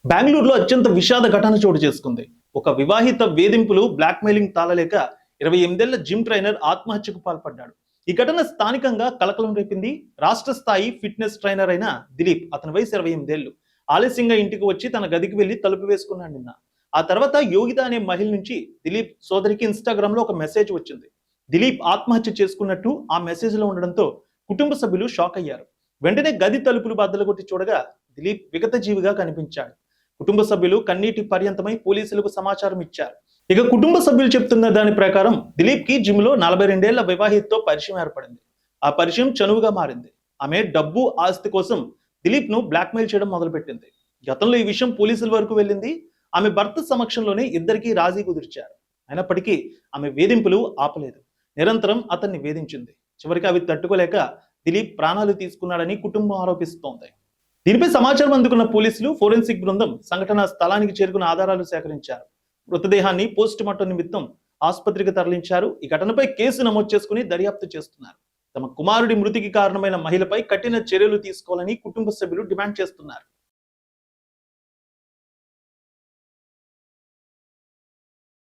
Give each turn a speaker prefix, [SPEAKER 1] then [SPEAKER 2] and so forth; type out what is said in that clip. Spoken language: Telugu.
[SPEAKER 1] బెంగళూరులో అత్యంత విషాద ఘటన చోటు చేసుకుంది. ఒక వివాహిత వేధింపులు బ్లాక్మెయిలింగ్ తాళలేక 28 ఏళ్ల జిమ్ ట్రైనర్ ఆత్మహత్యకు పాల్పడ్డాడు. ఈ ఘటన స్థానికంగా కలకలం రేపింది. రాష్ట్ర స్థాయి ఫిట్నెస్ ట్రైనర్ అయిన దిలీప్, అతని వయసు 28 ఏళ్లు, ఆలస్యంగా ఇంటికి వచ్చి తన గదికి వెళ్లి తలుపు వేసుకున్నాడు నిన్న. ఆ తర్వాత యోగిత అనే మహిళ నుంచి దిలీప్ సోదరికి ఇన్స్టాగ్రామ్ లో ఒక మెసేజ్ వచ్చింది. దిలీప్ ఆత్మహత్య చేసుకున్నట్టు ఆ మెసేజ్ లో ఉండడంతో కుటుంబ సభ్యులు షాక్ అయ్యారు. వెంటనే గది తలుపులు బద్దలు కొట్టి చూడగా దిలీప్ విగత జీవిగా కనిపించాడు. కుటుంబ సభ్యులు కన్నీటి పర్యంతమై పోలీసులకు సమాచారం ఇచ్చారు. ఇక కుటుంబ సభ్యులు చెప్తున్న దాని ప్రకారం దిలీప్ కి జిమ్ లో 42 ఏళ్ల వివాహితతో పరిచయం ఏర్పడింది. ఆ పరిచయం చనువుగా మారింది. ఆమె డబ్బు ఆస్తి కోసం దిలీప్ ను బ్లాక్మెయిల్ చేయడం మొదలుపెట్టింది. గతంలో ఈ విషయం పోలీసుల వరకు వెళ్ళింది. ఆమె భర్త సమక్షంలోనే ఇద్దరికీ రాజీ కుదిర్చారు. అయినప్పటికీ ఆమె వేధింపులు ఆపలేదు. నిరంతరం అతన్ని వేధించింది. చివరికి అవి తట్టుకోలేక దిలీప్ ప్రాణాలు తీసుకున్నాడని కుటుంబం ఆరోపిస్తోంది. దీనిపై సమాచారం అందుకున్న పోలీసులు, ఫోరెన్సిక్ బృందం సంఘటనా స్థలానికి చేరుకున్న ఆధారాలు సేకరించారు. మృతదేహాన్ని పోస్ట్ మార్టం నిమిత్తం ఆసుపత్రికి తరలించారు. ఈ ఘటనపై కేసు నమోదు చేసుకుని దర్యాప్తు చేస్తున్నారు. తమ కుమారుడి మృతికి కారణమైన మహిళపై కఠిన చర్యలు తీసుకోవాలని కుటుంబ సభ్యులు డిమాండ్ చేస్తున్నారు.